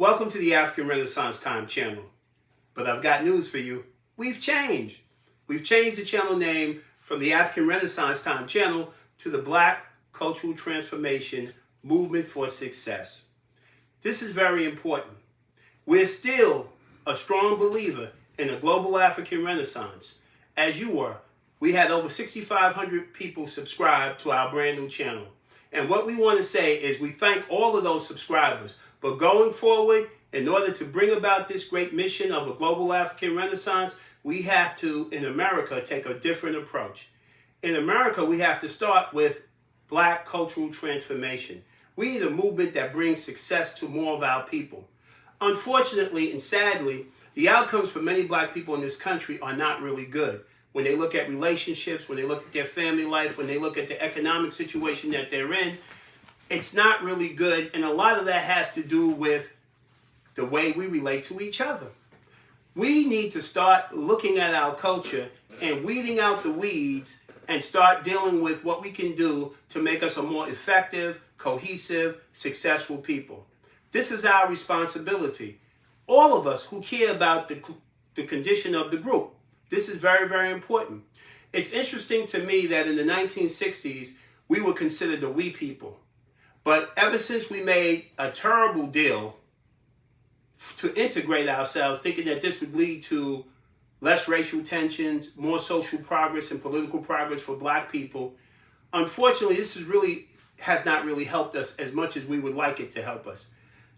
Welcome to the African Renaissance Time channel. But I've got news for you. We've changed. We've changed the channel name from the African Renaissance Time channel to the Black Cultural Transformation Movement for Success. This is very important. We're still a strong believer in a global African Renaissance. As you were, we had over 6,500 people subscribe to our brand new channel. And what we want to say is we thank all of those subscribers. But going forward, in order to bring about this great mission of a global African Renaissance, we have to, in America, take a different approach. In America, we have to start with Black cultural transformation. We need a movement that brings success to more of our people. Unfortunately and sadly, the outcomes for many Black people in this country are not really good. When they look at relationships, when they look at their family life, when they look at the economic situation that they're in, it's not really good. And a lot of that has to do with the way we relate to each other. We need to start looking at our culture and weeding out the weeds and start dealing with what we can do to make us a more effective, cohesive, successful people. This is our responsibility. All of us who care about the condition of the group. This is very, very important. It's interesting to me that in the 1960s, we were considered the we people. But ever since we made a terrible deal to integrate ourselves, thinking that this would lead to less racial tensions, more social progress and political progress for Black people, unfortunately, this has not really helped us as much as we would like it to help us.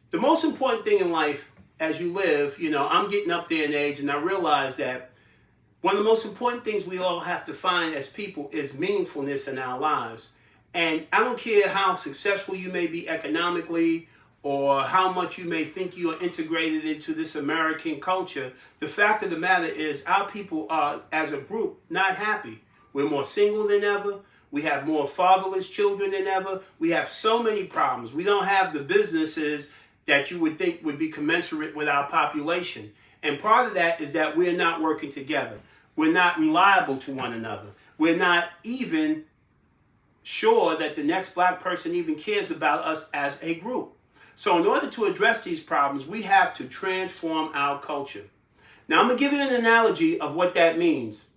The most important thing in life, as you live, I'm getting up there in age, and I realize that one of the most important things we all have to find as people is meaningfulness in our lives. And I don't care how successful you may be economically or how much you may think you are integrated into this American culture. The fact of the matter is our people are, as a group, not happy. We're more single than ever. We have more fatherless children than ever. We have so many problems. We don't have the businesses that you would think would be commensurate with our population. And part of that is that we're not working together. We're not reliable to one another. We're not even sure that the next Black person even cares about us as a group. So in order to address these problems, we have to transform our culture. Now I'm going to give you an analogy of what that means.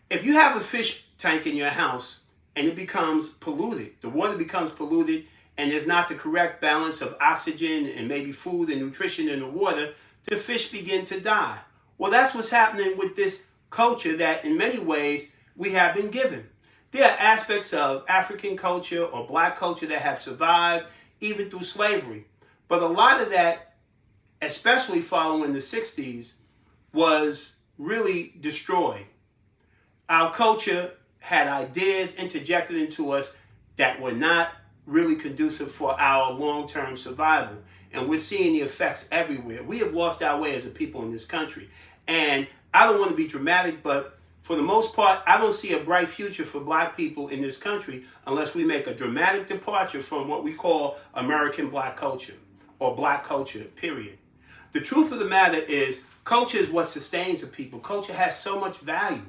If you have a fish tank in your house and it becomes polluted, the water becomes polluted, and there's not the correct balance of oxygen and maybe food and nutrition in the water, the fish begin to die. Well, that's what's happening with this culture that in many ways we have been given. There are aspects of African culture or Black culture that have survived even through slavery. But a lot of that, especially following the 60s, was really destroyed. Our culture had ideas interjected into us that were not really conducive for our long-term survival. And we're seeing the effects everywhere. We have lost our way as a people in this country. And I don't want to be dramatic, but for the most part, I don't see a bright future for Black people in this country unless we make a dramatic departure from what we call American Black culture or Black culture, period. The truth of the matter is culture is what sustains a people. Culture has so much value.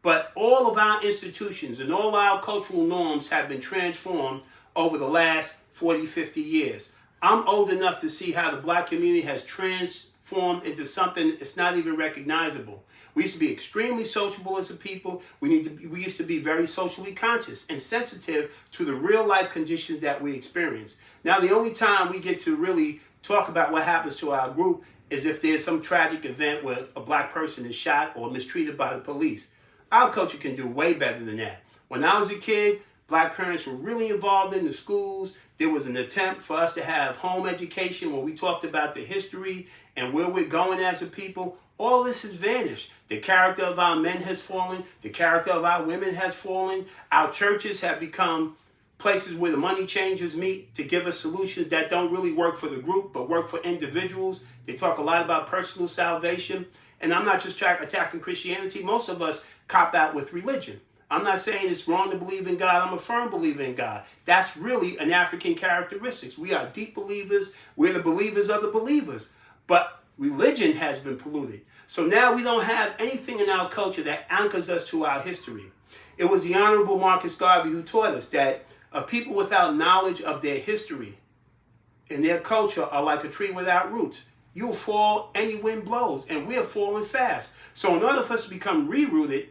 But all of our institutions and all our cultural norms have been transformed over the last 40, 50 years. I'm old enough to see how the Black community has transformed into something that's not even recognizable. We used to be extremely sociable as a people. We used to be very socially conscious and sensitive to the real life conditions that we experience. Now, the only time we get to really talk about what happens to our group is if there's some tragic event where a Black person is shot or mistreated by the police. Our culture can do way better than that. When I was a kid, Black parents were really involved in the schools. There was an attempt for us to have home education where we talked about the history and where we're going as a people. All this has vanished. The character of our men has fallen. The character of our women has fallen. Our churches have become places where the money changers meet to give us solutions that don't really work for the group, but work for individuals. They talk a lot about personal salvation. And I'm not just attacking Christianity. Most of us cop out with religion. I'm not saying it's wrong to believe in God. I'm a firm believer in God. That's really an African characteristic. We are deep believers. We're the believers of the believers. But religion has been polluted. So now we don't have anything in our culture that anchors us to our history. It was the Honorable Marcus Garvey who taught us that a people without knowledge of their history and their culture are like a tree without roots. You'll fall any wind blows, and we're falling fast. So in order for us to become re-rooted,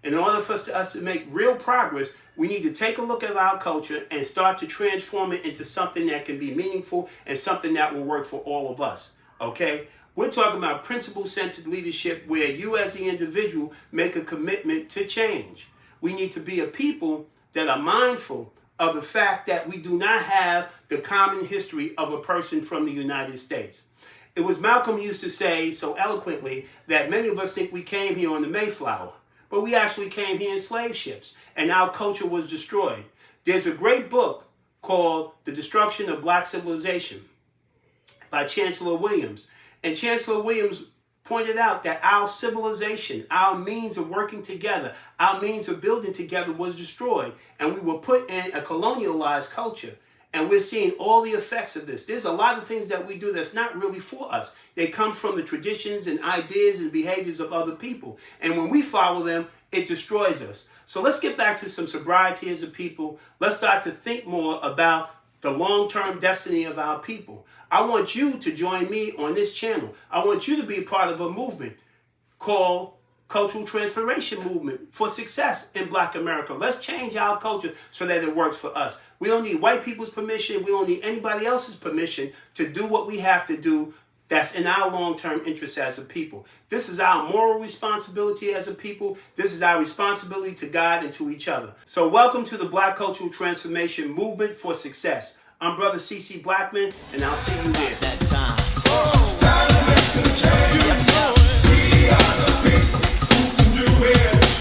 in order for us to make real progress, we need to take a look at our culture and start to transform it into something that can be meaningful and something that will work for all of us, okay? We're talking about principle-centered leadership where you as the individual make a commitment to change. We need to be a people that are mindful of the fact that we do not have the common history of a person from the United States. It was Malcolm used to say so eloquently that many of us think we came here on the Mayflower, but we actually came here in slave ships, and our culture was destroyed. There's a great book called The Destruction of Black Civilization by Chancellor Williams. And Chancellor Williams pointed out that our civilization, our means of working together, our means of building together was destroyed, and we were put in a colonialized culture. And we're seeing all the effects of this. There's a lot of things that we do that's not really for us. They come from the traditions and ideas and behaviors of other people. And when we follow them, it destroys us. So let's get back to some sobriety as a people. Let's start to think more about the long-term destiny of our people. I want you to join me on this channel. I want you to be a part of a movement called Cultural Transformation Movement for Success in Black America. Let's change our culture so that it works for us. We don't need white people's permission. We don't need anybody else's permission to do what we have to do that's in our long-term interest as a people. This is our moral responsibility as a people. This is our responsibility to God and to each other. So welcome to the Black Cultural Transformation Movement for Success. I'm Brother C.C. Blackman, and I'll see you there.